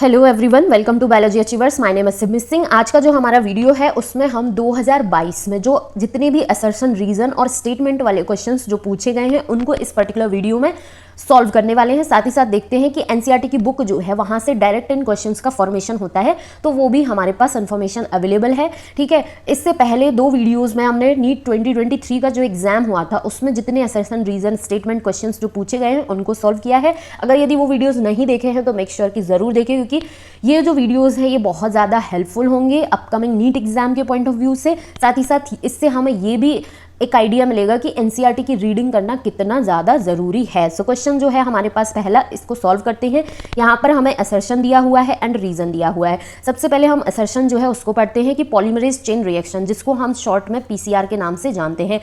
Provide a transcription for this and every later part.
Hello everyone, welcome to biology achievers. My name is Simi Singh. आज का जो हमारा वीडियो है उसमें हम 2022 में जो जितने भी असर्शन, रीजन और स्टेटमेंट वाले क्वेश्चंस जो पूछे गए हैं उनको इस पर्टिकुलर वीडियो में सॉल्व करने वाले हैं। साथ ही साथ देखते हैं कि एनसीईआरटी की बुक जो है वहां से डायरेक्ट इन क्वेश्चंस का फॉर्मेशन होता है, तो वो भी हमारे पास इन्फॉर्मेशन अवेलेबल है। ठीक है, इससे पहले दो वीडियोस में हमने नीट 2023 का जो एग्जाम हुआ था उसमें जितने असर्शन, रीजन, स्टेटमेंट क्वेश्चंस जो पूछे गए हैं उनको सॉल्व किया है। अगर यदि वो वीडियोज नहीं देखे हैं तो मेक श्योर कि जरूर देखें, क्योंकि ये जो वीडियोस है ये बहुत ज़्यादा हेल्पफुल होंगे अपकमिंग नीट एग्जाम के पॉइंट ऑफ व्यू से। साथ ही साथ इससे हमें ये भी एक आइडिया मिलेगा कि एनसीईआरटी की रीडिंग करना कितना ज़्यादा ज़रूरी है। सो क्वेश्चन जो है हमारे पास पहला, इसको सॉल्व करते हैं। यहाँ पर हमें असर्शन दिया हुआ है एंड रीजन दिया हुआ है। सबसे पहले हम असर्शन जो है उसको पढ़ते हैं कि पॉलीमरेज चेन रिएक्शन, जिसको हम शॉर्ट में पीसीआर के नाम से जानते हैं,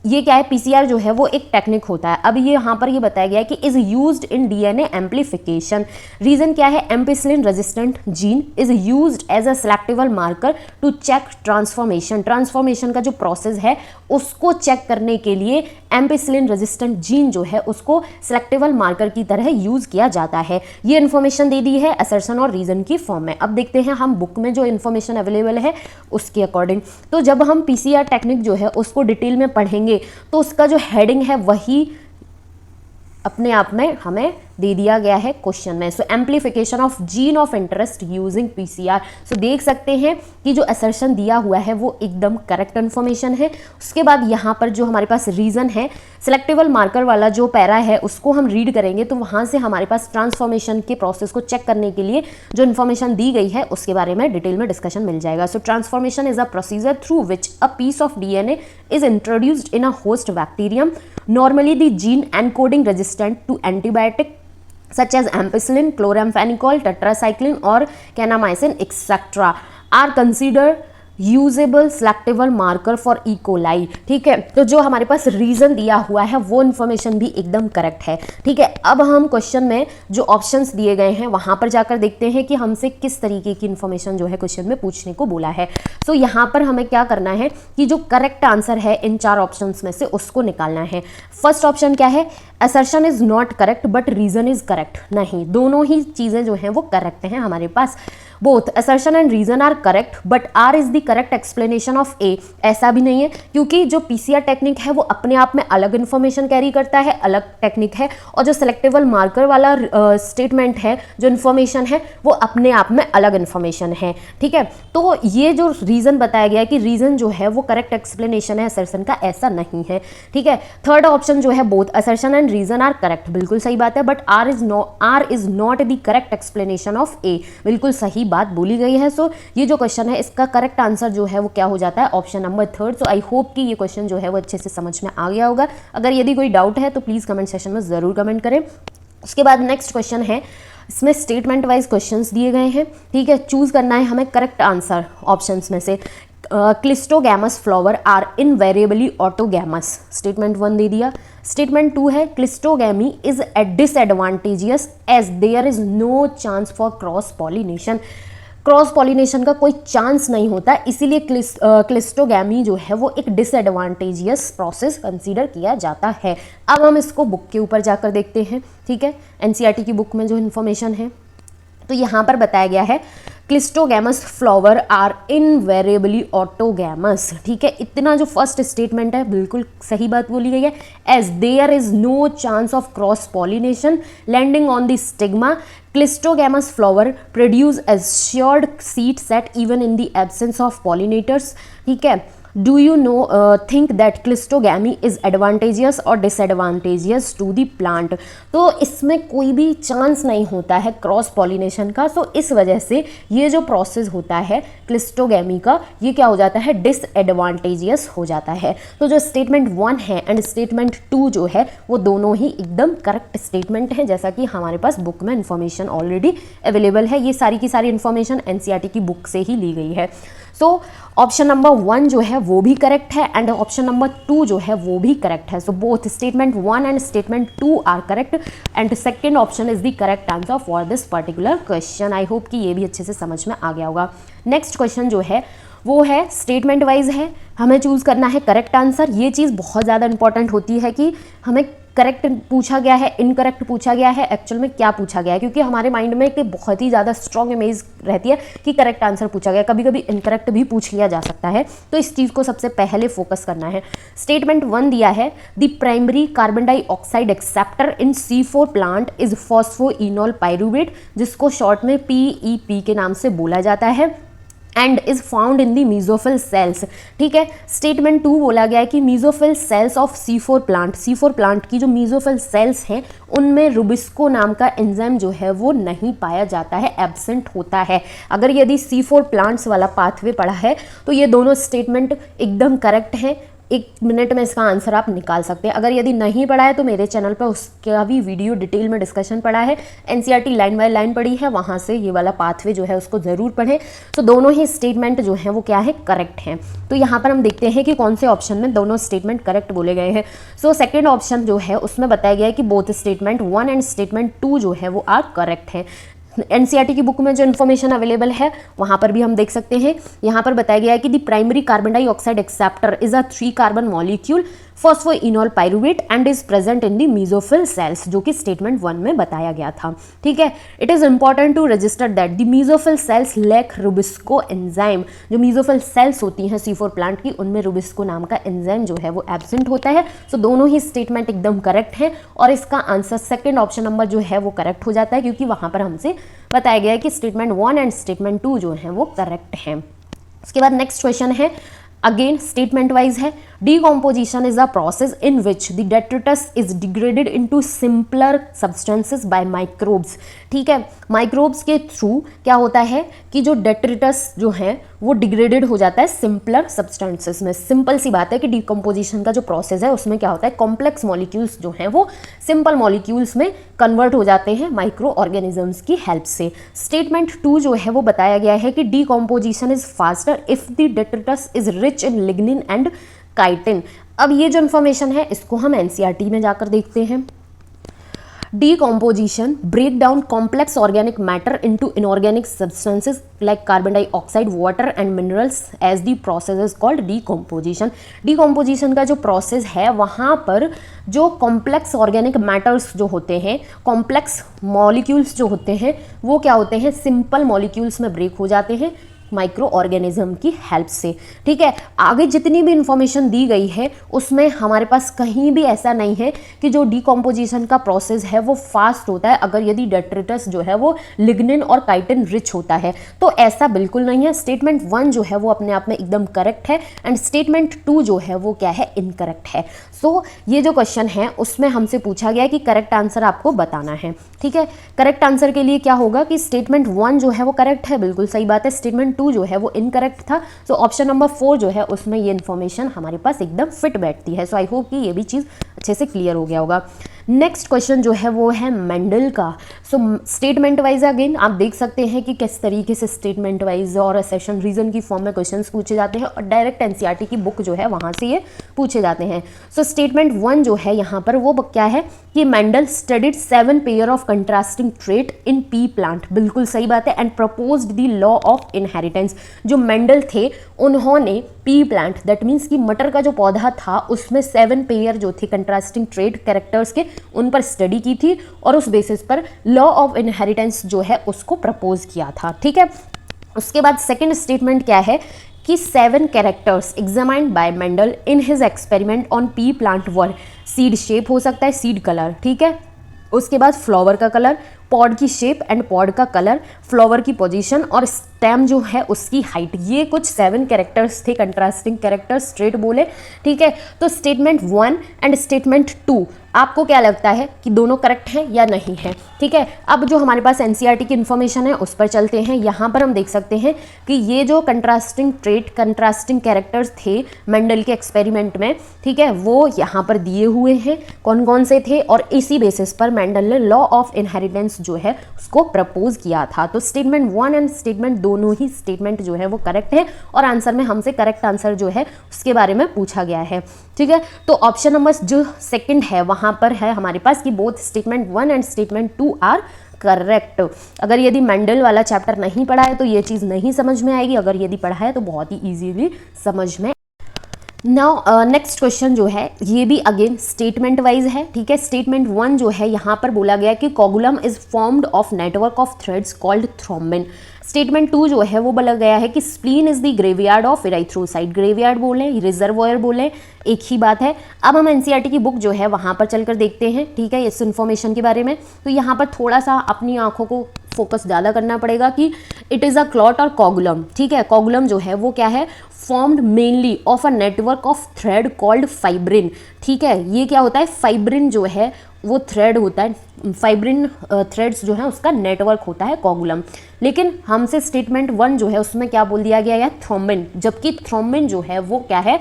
ये क्या है? पीसीआर जो है वो एक टेक्निक होता है। अब ये यहाँ पर ये बताया गया है कि is used in DNA amplification. Reason क्या है? Ampicillin resistant gene is used as a selectable marker to check transformation. Transformation का जो प्रोसेस है उसको चेक करने के लिए एम्पिसिलिन रेजिस्टेंट जीन जो है उसको सेलेक्टिवल मार्कर की तरह यूज किया जाता है। ये इन्फॉर्मेशन दे दी है असर्शन और रीजन की फॉर्म में। अब देखते हैं हम बुक में जो इन्फॉर्मेशन अवेलेबल है उसके अकॉर्डिंग। तो जब हम पीसीआर टेक्निक जो है उसको डिटेल में पढ़ेंगे तो उसका जो हेडिंग है वही अपने आप में हमें दे दिया गया है क्वेश्चन में। So amplification of gene of interest using PCR. So देख सकते हैं कि जो असर्शन दिया हुआ है वो एकदम करेक्ट इन्फॉर्मेशन है। उसके बाद यहाँ पर जो हमारे पास रीजन है, सेलेक्टिवल मार्कर वाला जो पैरा है उसको हम रीड करेंगे तो वहाँ से हमारे पास ट्रांसफॉर्मेशन के प्रोसेस को चेक करने के लिए जो इन्फॉर्मेशन दी गई है उसके बारे में डिटेल में डिस्कशन मिल जाएगा। So transformation is a procedure through which a piece of DNA is introduced in a host bacterium. Normally the gene encoding resistant to antibiotic such as ampicillin, chloramphenicol, tetracycline or kanamycin etc. are considered usable selectable marker for E coli. ठीक है, तो जो हमारे पास reason दिया हुआ है वो information भी एकदम करेक्ट है। ठीक है, अब हम क्वेश्चन में जो ऑप्शंस दिए गए हैं वहां पर जाकर देखते हैं कि हमसे किस तरीके की इन्फॉर्मेशन जो है क्वेश्चन में पूछने को बोला है। सो यहाँ पर हमें क्या करना है कि जो करेक्ट आंसर है इन चार ऑप्शंस में से उसको निकालना है। फर्स्ट ऑप्शन क्या है? Assertion is not correct but reason is correct. नहीं, दोनों ही चीजें जो हैं वो करेक्ट हैं हमारे पास। Both assertion and reason are correct but R is the correct explanation of A. ऐसा भी नहीं है, क्योंकि जो पीसीआर टेक्निक है वो अपने आप में अलग इन्फॉर्मेशन कैरी करता है, अलग टेक्निक है, और जो सेलेक्टिवल मार्कर वाला स्टेटमेंट है, जो इन्फॉर्मेशन है वो अपने आप में अलग इन्फॉर्मेशन है। ठीक है, तो ये जो रीजन बताया गया है कि रीजन जो है वो करेक्ट एक्सप्लेनेशन है असर्शन का, ऐसा नहीं है। ठीक है, थर्ड ऑप्शन जो है both assertion and reason are correct, बिल्कुल सही बात है, but R is not the correct explanation of A. बिल्कुल सही बात बोली गई है। सो ये जो क्वेश्चन है इसका करेक्ट आंसर जो है वो क्या हो जाता है? Option number third. So I hope कि ये क्वेश्चन जो है वो अच्छे से समझ में आ गया होगा। अगर यदि कोई डाउट है तो प्लीज कमेंट सेक्शन में जरूर कमेंट करें। उसके बाद नेक्स्ट क्वेश्चन है, इसमें स्टेटमेंट वाइज क्वेश्चंस दिए गए हैं। ठीक है, चूज करना है हमें करेक्ट आंसर ऑप्शंस में से। Cleistogamous flower are invariably autogamous, statement 1 दे दिया। स्टेटमेंट 2 है cleistogamy is disadvantageous as there is no chance for cross pollination. Cross pollination का कोई चांस नहीं होता, इसीलिए क्लिस्टोगैमी जो है वो एक डिसएडवांटेजियस प्रोसेस कंसीडर किया जाता है। अब हम इसको बुक के ऊपर जाकर देखते हैं। ठीक है, एनसीईआरटी की बुक में जो इन्फॉर्मेशन है तो यहाँ पर बताया गया है क्लिस्टोगैमस फ्लावर आर इनवेरिएबली ऑटोगैमस। ठीक है, इतना जो फर्स्ट स्टेटमेंट है बिल्कुल सही बात बोली गई है। As there is no chance of cross pollination landing on the stigma, cleistogamous flower produce assured seed set even in the absence of pollinators। ठीक है, do you think that cleistogamy is advantageous और disadvantageous to the plant. तो इसमें कोई भी chance नहीं होता है क्रॉस पॉलिनेशन का। सो इस वजह से ये जो प्रोसेस होता है क्लिस्टोगैमी का ये क्या हो जाता है? डिसएडवांटेजियस हो जाता है। तो जो स्टेटमेंट 1 है एंड स्टेटमेंट 2 जो है वो दोनों ही एकदम करेक्ट स्टेटमेंट हैं, जैसा कि हमारे पास बुक में इन्फॉर्मेशन ऑलरेडी अवेलेबल है। ये सारी की सारी इन्फॉर्मेशन एनसीईआरटी की बुक से ही ली गई है। सो ऑप्शन नंबर 1 जो है वो भी करेक्ट है एंड ऑप्शन नंबर 2 जो है वो भी करेक्ट है। So both statement 1 and statement 2 are correct and second option is the correct answer for this particular question. I hope कि ये भी अच्छे से समझ में आ गया होगा। नेक्स्ट क्वेश्चन जो है वो है स्टेटमेंट वाइज है, हमें चूज़ करना है करेक्ट आंसर। ये चीज़ बहुत ज़्यादा इंपॉर्टेंट होती है कि हमें करेक्ट पूछा गया है, इनकरेक्ट पूछा गया है, एक्चुअल में क्या पूछा गया है, क्योंकि हमारे माइंड में एक बहुत ही ज़्यादा स्ट्रॉन्ग इमेज रहती है कि करेक्ट आंसर पूछा गया, कभी कभी इनकरेक्ट भी पूछ लिया जा सकता है। तो इस चीज़ को सबसे पहले फोकस करना है। स्टेटमेंट 1 दिया है, the primary carbon dioxide acceptor in C4 plant is phosphoenol pyruvate, जिसको शॉर्ट में PEP के नाम से बोला जाता है, and is found in the mesophyll cells. ठीक है, स्टेटमेंट 2 बोला गया है कि mesophyll cells of C4 plant, C4 plant की जो मीजोफिल सेल्स हैं उनमें रुबिस्को नाम का एंजाइम जो है वो नहीं पाया जाता है, एब्सेंट होता है। अगर यदि C4 प्लांट्स वाला पाथवे पढ़ा है तो ये दोनों स्टेटमेंट एकदम करेक्ट है, 1 मिनट में इसका आंसर आप निकाल सकते हैं। अगर यदि नहीं पढ़ा है तो मेरे चैनल पर उसका भी वीडियो डिटेल में डिस्कशन पड़ा है, NCERT लाइन बाय लाइन पढ़ी है, वहाँ से ये वाला पाथवे जो है उसको ज़रूर पढ़ें। तो दोनों ही स्टेटमेंट जो हैं वो क्या है, करेक्ट हैं। तो यहाँ पर हम देखते हैं कि कौन से ऑप्शन में दोनों स्टेटमेंट करेक्ट बोले गए हैं। सो सेकेंड ऑप्शन जो है उसमें बताया गया है कि बोथ स्टेटमेंट 1 एंड स्टेटमेंट 2 जो है वो आर करेक्ट हैं। NCERT की बुक में जो इन्फॉर्मेशन अवेलेबल है वहाँ पर भी हम देख सकते हैं। यहाँ पर बताया गया है कि the primary carbon dioxide acceptor is a 3 carbon molecule phosphoenol pyruvate and is present in the mesophyll sales, जो कि स्टेटमेंट 1 में बताया गया था। ठीक है, it is important to register that the mesophyll cells lack rubisco enzyme. जो mesophyll cells होती हैं C4 प्लांट की, उनमें रुबिस्को नाम का एंजाइम जो है वो एब्सेंट होता है। सो दोनों ही स्टेटमेंट एकदम करेक्ट है और इसका आंसर सेकेंड ऑप्शन नंबर जो है वो करेक्ट हो जाता है, क्योंकि वहाँ पर हमसे बताया गया है कि स्टेटमेंट 1 एंड स्टेटमेंट 2 जो है वो करेक्ट हैं। उसके बाद नेक्स्ट क्वेश्चन है, अगेन स्टेटमेंट वाइज है, decomposition is a process in which the detritus is degraded into simpler substances by microbes। ठीक है, माइक्रोब्स के थ्रू क्या होता है कि जो डेट्रिटस जो है वो डिग्रेडेड हो जाता है सिंपलर सब्सटेंसेस में। सिंपल सी बात है कि डिकम्पोजिशन का जो प्रोसेस है उसमें क्या होता है, कॉम्प्लेक्स मॉलिक्यूल्स जो हैं वो सिंपल मॉलिक्यूल्स में कन्वर्ट हो जाते हैं माइक्रो ऑर्गेनिजम्स की हेल्प से। स्टेटमेंट 2 जो है वो बताया गया है कि decomposition is faster if the detritus is rich in lignin and chitin. अब ये जो इन्फॉर्मेशन है इसको हम NCERT में जाकर देखते हैं। Decomposition break down complex organic matter into inorganic substances like carbon dioxide, water and minerals as the process is called decomposition। Decomposition का जो process है वहाँ पर जो complex organic matters जो होते हैं, complex molecules जो होते हैं वो क्या होते हैं, simple molecules में break हो जाते हैं माइक्रो ऑर्गेनिज्म की हेल्प से। ठीक है, आगे जितनी भी इंफॉर्मेशन दी गई है उसमें हमारे पास कहीं भी ऐसा नहीं है कि जो डिकम्पोजिशन का प्रोसेस है वो फास्ट होता है अगर यदि डेट्रिटस जो है वो लिग्निन और काइटिन रिच होता है, तो ऐसा बिल्कुल नहीं है। स्टेटमेंट 1 जो है वो अपने आप में एकदम करेक्ट है एंड स्टेटमेंट 2 जो है वो क्या है, इनकरेक्ट है। सो ये जो क्वेश्चन है उसमें हमसे पूछा गया है कि करेक्ट आंसर आपको बताना है। ठीक है, करेक्ट आंसर के लिए क्या होगा कि स्टेटमेंट 1 जो है वो करेक्ट है, बिल्कुल सही बात है, स्टेटमेंट 2 जो है वो इनकरेक्ट था। सो ऑप्शन नंबर 4 जो है उसमें ये इन्फॉर्मेशन हमारे पास एकदम फिट बैठती है। सो आई होप कि ये भी चीज़ अच्छे से क्लियर हो गया होगा। नेक्स्ट क्वेश्चन जो है वो है मेंडल का। सो स्टेटमेंट वाइज अगेन आप देख सकते हैं कि किस तरीके से स्टेटमेंट वाइज और सेशन रीजन की फॉर्म में क्वेश्चंस पूछे जाते हैं और डायरेक्ट NCERT की बुक जो है वहाँ से ये पूछे जाते हैं। सो स्टेटमेंट 1 जो है यहाँ पर वो क्या है कि Mendel studied 7 pair of contrasting trait in P plant, बिल्कुल सही बात है, and proposed the law of inheritance. जो मेंडल थे उन्होंने पी प्लांट दैट मीन्स कि मटर का जो पौधा था उसमें 7 पेयर जो थे कंट्रास्टिंग ट्रेट कैरेक्टर्स के, उन पर स्टडी की थी और उस बेसिस पर लॉ ऑफ इनहेरिटेंस जो है उसको प्रपोज किया था। ठीक है, उसके बाद सेकंड स्टेटमेंट क्या है कि 7 characters examined bye Mendel in his experiment on P plant were seed shape हो सकता है, सीड कलर, ठीक है, उसके बाद फ्लावर का कलर, पॉड की शेप एंड पॉड का कलर, फ्लावर की पोजीशन और स्टेम जो है उसकी हाइट, ये कुछ 7 कैरेक्टर्स थे, कंट्रास्टिंग कैरेक्टर्स स्ट्रेट बोले। ठीक है, तो स्टेटमेंट 1 एंड स्टेटमेंट 2 आपको क्या लगता है कि दोनों करेक्ट हैं या नहीं है? ठीक है, अब जो हमारे पास NCERT की इन्फॉर्मेशन है उस पर चलते हैं। यहाँ पर हम देख सकते हैं कि ये जो कंट्रास्टिंग ट्रेट, कंट्रास्टिंग कैरेक्टर्स थे मेंडल के एक्सपेरिमेंट में, ठीक है, वो यहाँ पर दिए हुए हैं कौन कौन से थे और इसी बेसिस पर मेंडल ने लॉ ऑफ इनहेरिटेंस जो है उसको प्रपोज किया था। तो स्टेटमेंट 1 एंड स्टेटमेंट दोनों ही स्टेटमेंट जो है वो करेक्ट है और आंसर में हमसे करेक्ट आंसर जो है उसके बारे में पूछा गया है। ठीक है, तो ऑप्शन नंबर जो सेकंड है वहां पर है हमारे पास कि both statement 1 and statement 2 are correct. अगर यदि मेंडल वाला चैप्टर नहीं पढ़ा है तो ये चीज़ नहीं समझ में आएगी, अगर यदि पढ़ा है तो बहुत ही ईजीली समझ में। नाउ नेक्स्ट क्वेश्चन जो है ये भी अगेन स्टेटमेंट वाइज है, ठीक है। स्टेटमेंट 1 जो है यहाँ पर बोला गया कि coagulum is formed of network of threads called thrombin. Statement 2 जो है वो बोला गया है कि spleen is the graveyard of erythrocyte. Graveyard बोले, रिजर्वॉयर बोले, एक ही बात है। अब हम एनसीईआरटी की बुक जो है वहाँ पर चलकर देखते हैं, ठीक है, इस इन्फॉर्मेशन के बारे में। तो यहाँ पर थोड़ा सा अपनी आंखों को फोकस ज़्यादा करना पड़ेगा कि इट इज़ अ क्लॉट और कोगुलम, ठीक है। कोगुलम जो है वो क्या है, formed mainly of a network of thread called fibrin, ठीक है। ये क्या होता है, फाइब्रिन जो है वो थ्रेड होता है, फाइब्रिन थ्रेड्स जो है उसका नेटवर्क होता है कोगुलम। लेकिन हमसे स्टेटमेंट 1 जो है उसमें क्या बोल दिया गया है, थ्रोम्बिन, जबकि थ्रोम्बिन जो है वो क्या है,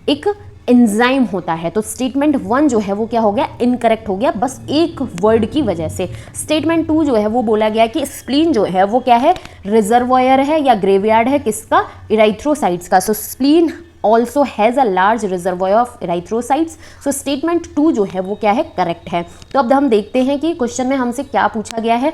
एक एंजाइम होता है। तो स्टेटमेंट 1 जो है वो क्या हो गया, इनकरेक्ट हो गया, बस एक वर्ड की वजह से। स्टेटमेंट 2 जो है वो बोला गया कि स्प्लीन जो है वो क्या है, रिजर्वॉयर है या ग्रेवयार्ड है, किसका, इराइथ्रोसाइट्स का। सो spleen also has a large reservoir of erythrocytes. So statement 2 जो है वो क्या है, करेक्ट है। तो अब हम देखते हैं कि क्वेश्चन में हमसे क्या पूछा गया है।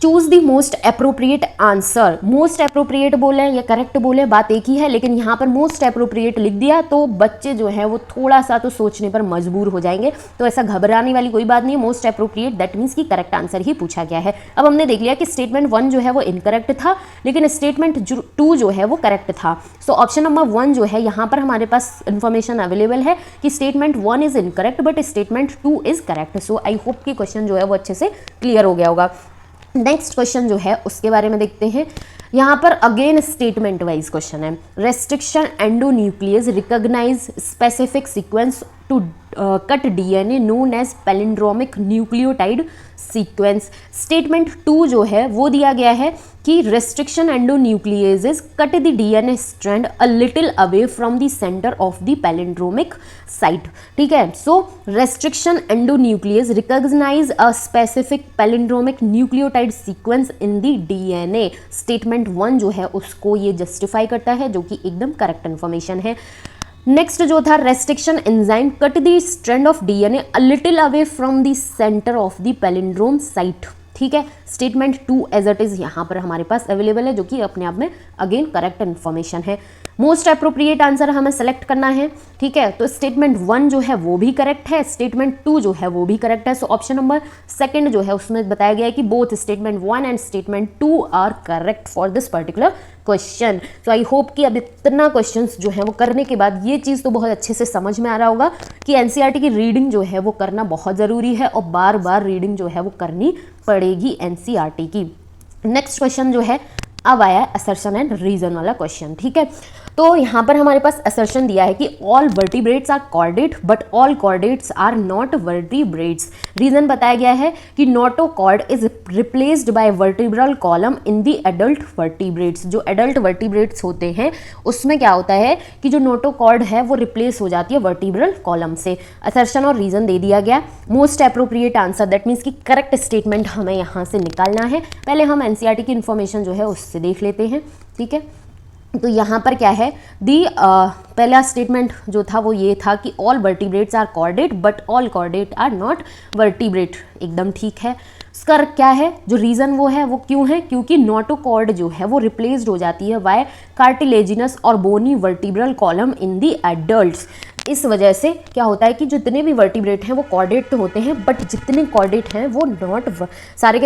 Choose the most appropriate answer. Most appropriate बोले या करेक्ट बोले बात एक ही है, लेकिन यहाँ पर मोस्ट अप्रोप्रिएट लिख दिया तो बच्चे जो है वो थोड़ा सा तो सोचने पर मजबूर हो जाएंगे। तो ऐसा घबराने वाली कोई बात नहीं है, मोस्ट अप्रोप्रिएट दैट मीन्स कि करेक्ट आंसर ही पूछा गया है। अब हमने देख लिया कि स्टेटमेंट 1 जो है वो इनकरेक्ट था, लेकिन स्टेटमेंट 2 जो है वो करेक्ट था। सो ऑप्शन नंबर 1 जो है यहाँ पर हमारे पास इन्फॉर्मेशन अवेलेबल है कि statement 1 is incorrect but statement 2 is correct. So I hope कि क्वेश्चन जो है वो अच्छे से क्लियर हो गया होगा। नेक्स्ट क्वेश्चन जो है उसके बारे में देखते हैं। यहाँ पर अगेन स्टेटमेंट वाइज क्वेश्चन है। Restriction endonuclease recognise specific sequence to cut DNA known as palindromic nucleotide sequence. Statement 2 जो है वो दिया गया है कि restriction endonucleases cut the DNA strand a little away from the centre of the palindromic site, ठीक है। So restriction endonuclease recognise a specific palindromic nucleotide sequence in the DNA. Statement 1 जो है उसको ये जस्टिफाई करता है, जो कि एकदम करेक्ट इन्फॉर्मेशन है। नेक्स्ट जो था, restriction enzyme cut the strand of DNA a little away from the centre of the palindrome site, ठीक है। स्टेटमेंट 2 एज इट इज यहाँ पर हमारे पास अवेलेबल है, जो कि अपने आप में अगेन करेक्ट इन्फॉर्मेशन है। मोस्ट अप्रोप्रिएट आंसर हमें सेलेक्ट करना है, ठीक है। तो स्टेटमेंट 1 जो है वो भी करेक्ट है, स्टेटमेंट 2 जो है वो भी करेक्ट है। सो ऑप्शन नंबर 2 जो है उसमें बताया गया है कि both statement 1 and statement 2 are correct for this particular question. So I hope कि अब इतना क्वेश्चंस जो है वो करने के बाद ये चीज़ तो बहुत अच्छे से समझ में आ रहा होगा कि एनसीईआरटी की रीडिंग जो है वो करना बहुत ज़रूरी है और बार बार रीडिंग जो है वो करनी पड़ेगी एनसीईआरटी की। नेक्स्ट क्वेश्चन जो है अब आया है असर्शन एंड रीजन वाला क्वेश्चन, ठीक है। तो यहाँ पर हमारे पास असर्शन दिया है कि all vertebrates are chordate but all chordates are not vertebrates. Reason बताया गया है कि notochord is replaced by vertebral column in the adult vertebrates. जो एडल्ट वर्टिब्रेट्स होते हैं उसमें क्या होता है कि जो नोटोकॉर्ड है वो रिप्लेस हो जाती है वर्टिब्रल कॉलम से। असर्शन और रीजन दे दिया गया। Most appropriate answer that means कि करेक्ट स्टेटमेंट हमें यहाँ से निकालना है। पहले हम एनसीईआरटी की इन्फॉर्मेशन जो है उससे देख लेते हैं, ठीक है। तो यहाँ पर क्या है, पहला स्टेटमेंट जो था वो ये था कि all vertebrates are chordate but all chordate are not vertebrate, एकदम ठीक है। इसका क्या है, जो रीज़न वो है वो क्यों है, क्योंकि नोटोकॉर्ड जो है वो रिप्लेस्ड हो जाती है बाय कार्टिलेजिनस और bony vertebral column in the adults. इस वजह से क्या होता है कि जितने भी वर्टिब्रेट हैं वो कॉर्डेट तो होते हैं, बट जितने कॉर्डेट हैं वो नॉट सारे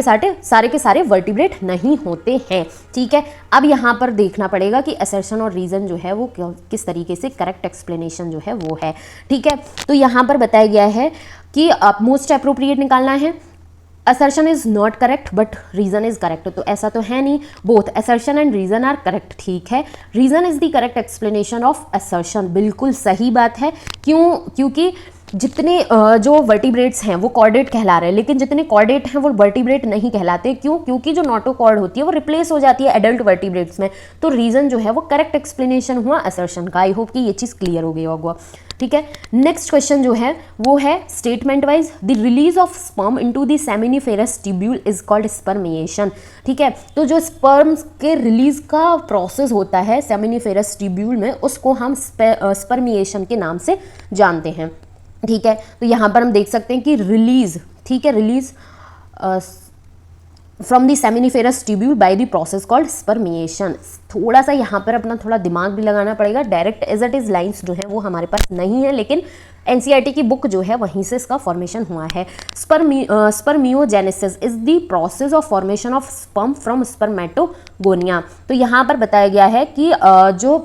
के सारे वर्टिब्रेट नहीं होते हैं, ठीक है। अब यहाँ पर देखना पड़ेगा कि असर्शन और रीज़न जो है वो किस तरीके से करेक्ट एक्सप्लेनेशन जो है वो है, ठीक है। तो यहाँ पर बताया गया है कि मोस्ट अप्रोप्रिएट निकालना है। Assertion is not correct but reason is correct, तो ऐसा तो है नहीं, both assertion and reason are correct, ठीक है। Reason is the correct explanation of assertion, बिल्कुल सही बात है। क्यों, क्योंकि जितने जो वर्टिब्रेट्स हैं वो कॉर्डेट कहला रहे हैं, लेकिन जितने कॉर्डेट हैं वो वर्टिब्रेट नहीं कहलाते। क्यों, क्योंकि जो नोटोकॉर्ड होती है वो रिप्लेस हो जाती है एडल्ट वर्टिब्रेट्स में। तो रीजन जो है वो करेक्ट एक्सप्लेनेशन हुआ असर्शन का। आई होप कि ये चीज़ क्लियर हो गई होगा, ठीक है। नेक्स्ट क्वेश्चन जो है वो है statement wise. The release of sperm into the seminiferous tubule is called spermiation, ठीक है। तो जो स्पर्म्स के रिलीज का प्रोसेस होता है सेमिनिफेरस ट्यूब्यूल में, उसको हम स्पर्मिएशन के नाम से जानते हैं, ठीक है। तो यहाँ पर हम देख सकते हैं कि रिलीज, ठीक है, release from the seminiferous tubule by the process called spermiation. थोड़ा सा यहाँ पर अपना थोड़ा दिमाग भी लगाना पड़ेगा, direct as it is lines जो है वो हमारे पास नहीं है, लेकिन एनसीईआरटी की बुक जो है वहीं से इसका फॉर्मेशन हुआ है। Spermiogenesis is the process of formation of sperm from spermatogonia. तो यहाँ पर बताया गया है कि जो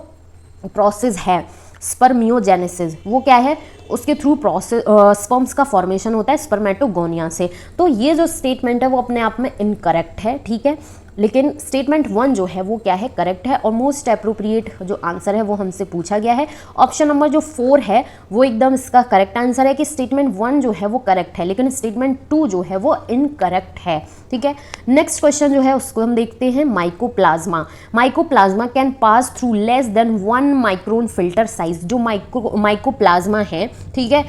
प्रोसेस है स्पर्मियोजेनेसिस वो क्या है, उसके थ्रू प्रोसेस स्पर्म्स का फॉर्मेशन होता है स्पर्मेटोगोनिया से। तो ये जो स्टेटमेंट है वो अपने आप में इनकरेक्ट है, ठीक है, लेकिन स्टेटमेंट 1 जो है वो क्या है, करेक्ट है। और मोस्ट अप्रोप्रिएट जो आंसर है वो हमसे पूछा गया है। ऑप्शन नंबर जो 4 है वो एकदम इसका करेक्ट आंसर है कि स्टेटमेंट 1 जो है वो करेक्ट है, लेकिन स्टेटमेंट 2 जो है वो इनकरेक्ट है, ठीक है। नेक्स्ट क्वेश्चन जो है उसको हम देखते हैं, mycoplasma. Mycoplasma can pass through less than 1 micron filter size. जो माइकोप्लाज्मा है, ठीक है,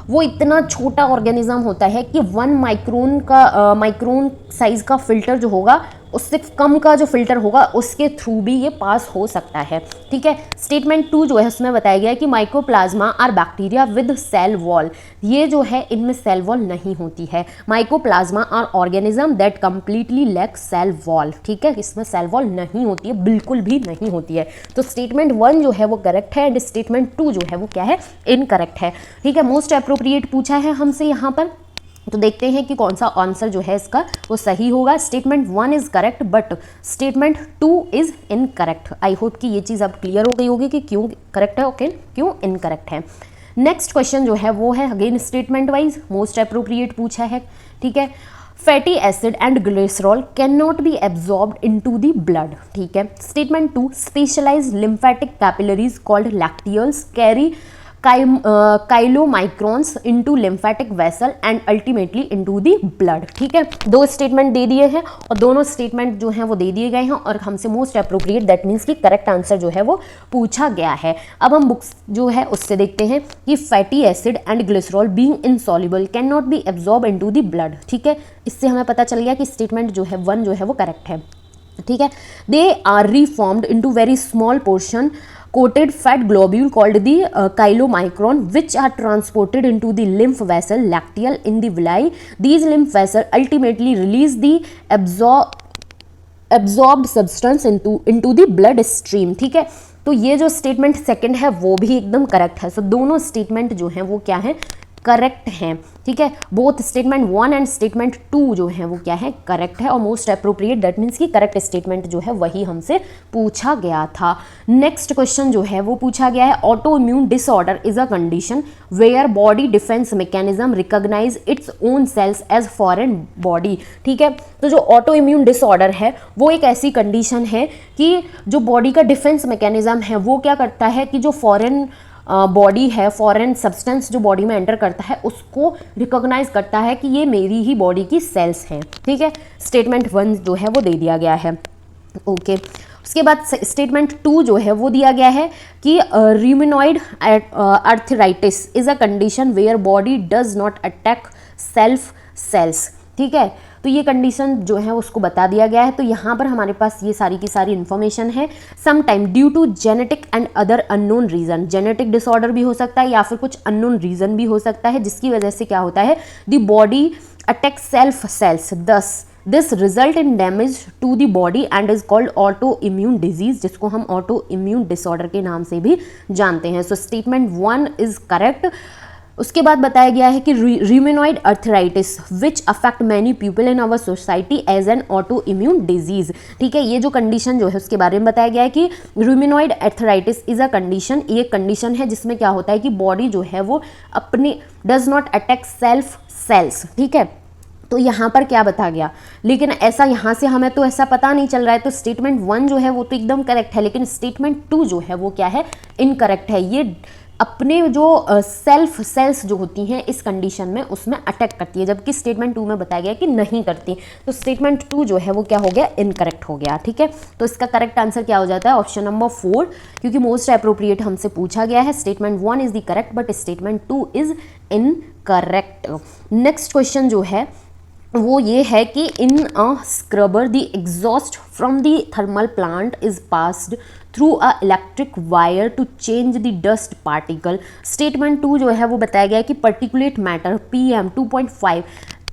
वो इतना छोटा ऑर्गेनिज्म होता है कि 1 माइक्रोन साइज का फिल्टर जो होगा, उससे कम का जो फिल्टर होगा उसके थ्रू भी ये पास हो सकता है, ठीक है। स्टेटमेंट 2 जो है उसमें बताया गया है कि mycoplasma are bacteria with cell wall. ये जो है इनमें सेल वॉल नहीं होती है। Mycoplasma are organism that completely lack cell wall, ठीक है, इसमें सेल वॉल नहीं होती है, बिल्कुल भी नहीं होती है। तो स्टेटमेंट 1 जो है वो करेक्ट है एंड स्टेटमेंट 2 जो है वो क्या है, इनकरेक्ट है, ठीक है। मोस्ट अप्रोप्रिएट पूछा है हमसे यहाँ पर, तो देखते हैं कि कौन सा आंसर जो है इसका वो सही होगा। Statement 1 is correct but statement 2 is incorrect. I hope कि ये चीज़ अब क्लियर हो गई होगी कि क्यों करेक्ट है, ओके, क्यों इनकरेक्ट है। नेक्स्ट क्वेश्चन जो है वो है again statement wise, most appropriate पूछा है, ठीक है। Fatty acid and glycerol can not be absorbed into the blood, ठीक है। Statement 2 specialised lymphatic capillaries called lacteals carry chylomicrons into lymphatic vessel and ultimately into the blood, ठीक है। 2 statement दे दिए हैं और दोनों स्टेटमेंट जो हैं वो दे दिए गए हैं और हमसे मोस्ट अप्रोप्रिएट दैट मीन्स कि करेक्ट आंसर जो है वो पूछा गया है। अब हम बुक्स जो है उससे देखते हैं कि fatty acid and glycerol being insoluble can not be absorb into the blood, ठीक है। इससे हमें पता चल गया कि स्टेटमेंट जो है 1 जो है वो करेक्ट है, ठीक है। They are reformed into very small portion coated fat globule called the chylomicron which are transported into the lymph vessel lacteal in the villi. These lymph vessels ultimately release the absorbed substance into the blood stream, ठीक है। तो ये जो statement second है वो भी एकदम correct है। सो दोनों स्टेटमेंट जो हैं वो क्या है, करेक्ट हैं, ठीक है। बोथ स्टेटमेंट 1 एंड स्टेटमेंट 2 जो है वो क्या है, करेक्ट है और मोस्ट अप्रोप्रिएट दैट मीन्स कि करेक्ट स्टेटमेंट जो है वही हमसे पूछा गया था। नेक्स्ट क्वेश्चन जो है वो पूछा गया है, auto immune disorder is a condition where body defence mechanism recognise its own cells as foreign body, ठीक है। तो जो ऑटो इम्यून डिसऑर्डर है वो एक ऐसी कंडीशन है कि जो बॉडी का डिफेंस मैकेनिज्म है वो क्या करता है कि जो फॉरेन बॉडी है, फॉरेन सब्सटेंस जो बॉडी में एंटर करता है उसको रिकॉग्नाइज करता है कि ये मेरी ही बॉडी की सेल्स हैं, ठीक है। स्टेटमेंट 1 जो है वो दे दिया गया है, ओके। उसके बाद स्टेटमेंट 2 जो है वो दिया गया है कि rheumatoid arthritis is a condition where body does not attack self cells, ठीक है। तो ये कंडीशन जो है उसको बता दिया गया है। तो यहाँ पर हमारे पास ये सारी की सारी इन्फॉर्मेशन है। Some time due to genetic and other unknown reason, genetic disorder भी हो सकता है या फिर कुछ अननोन रीजन भी हो सकता है जिसकी वजह से क्या होता है, the body attack self cells, thus this result in damage to the body and is called auto immune disease, जिसको हम ऑटो इम्यून डिसऑर्डर के नाम से भी जानते हैं। So statement 1 is correct. उसके बाद बताया गया है कि rheumatoid arthritis which affect many people in our society as an auto immune disease, ठीक है। ये जो कंडीशन जो है उसके बारे में बताया गया है कि rheumatoid arthritis is a condition, ये कंडीशन है जिसमें क्या होता है कि बॉडी जो है वो अपने does not attack self cells, ठीक है। तो यहाँ पर क्या बता गया, लेकिन ऐसा यहाँ से हमें तो ऐसा पता नहीं चल रहा है। तो स्टेटमेंट 1 जो है वो तो एकदम करेक्ट है, लेकिन स्टेटमेंट 2 जो है वो क्या है, इनकरेक्ट है। ये अपने जो सेल्फ सेल्स जो होती हैं इस कंडीशन में उसमें अटैक करती है, जबकि स्टेटमेंट 2 में बताया गया कि नहीं करती। तो स्टेटमेंट 2 जो है वो क्या हो गया, इनकरेक्ट हो गया, ठीक है। तो इसका करेक्ट आंसर क्या हो जाता है, ऑप्शन नंबर 4, क्योंकि मोस्ट अप्रोप्रिएट हमसे पूछा गया है। Statement 1 is the correct but statement 2 is incorrect. Next question जो है वो ये है कि in a scrubber the exhaust from the thermal plant is passed through a electric wire to change the dust particle. Statement 2 जो है वो बताया गया है कि particulate matter PM 2.5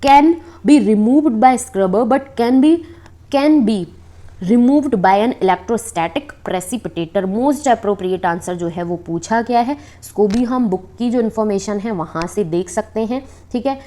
can be removed by scrubber but can be removed by an electrostatic precipitator. Most appropriate answer जो है वो पूछा गया है, इसको भी हम बुक की जो इन्फॉर्मेशन है वहाँ से देख सकते हैं, ठीक है।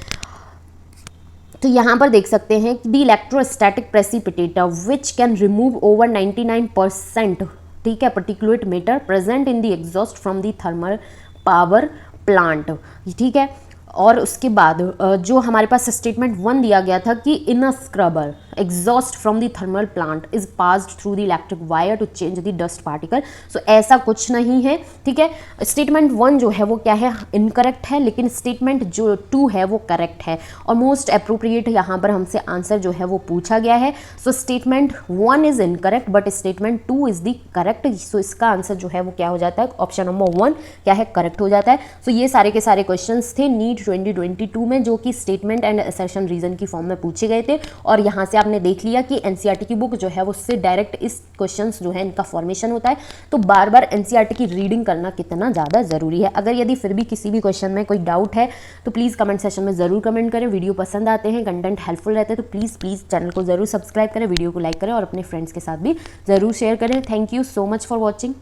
तो यहाँ पर देख सकते हैं the electrostatic precipitator which can remove over 99%, ठीक है, particulate matter present in the exhaust from the thermal power plant, ठीक है। और उसके बाद जो हमारे पास स्टेटमेंट 1 दिया गया था कि in a scrubber exhaust from the thermal plant is passed through the electric wire to change the dust particle. So ऐसा कुछ नहीं है, ठीक है। स्टेटमेंट 1 जो है वो क्या है, इनकरेक्ट है, लेकिन स्टेटमेंट जो 2 है वो करेक्ट है। और मोस्ट अप्रोप्रिएट यहाँ पर हमसे आंसर जो है वो पूछा गया है। So statement 1 is incorrect but statement 2 is the correct. So इसका आंसर जो है वो क्या हो जाता है, ऑप्शन नंबर 1 क्या है, करेक्ट हो जाता है। सो ये सारे के सारे क्वेश्चन थे नीट 2022 में, जो कि स्टेटमेंट एंड असर्शन रीजन की फॉर्म में पूछे गए थे। और यहाँ से आपने देख लिया कि एनसीईआरटी की बुक जो है वो उससे डायरेक्ट इस क्वेश्चंस जो है इनका फॉर्मेशन होता है। तो बार बार एनसीईआरटी की रीडिंग करना कितना ज़्यादा ज़रूरी है। अगर यदि फिर भी किसी भी क्वेश्चन में कोई डाउट है तो प्लीज़ कमेंट सेशन में ज़रूर कमेंट करें। वीडियो पसंद आते हैं, कंटेंट हेल्पफुल रहते हैं तो प्लीज़ चैनल को ज़रूर सब्सक्राइब करें, वीडियो को लाइक करें और अपने फ्रेंड्स के साथ भी ज़रूर शेयर करें। Thank you so much for watching.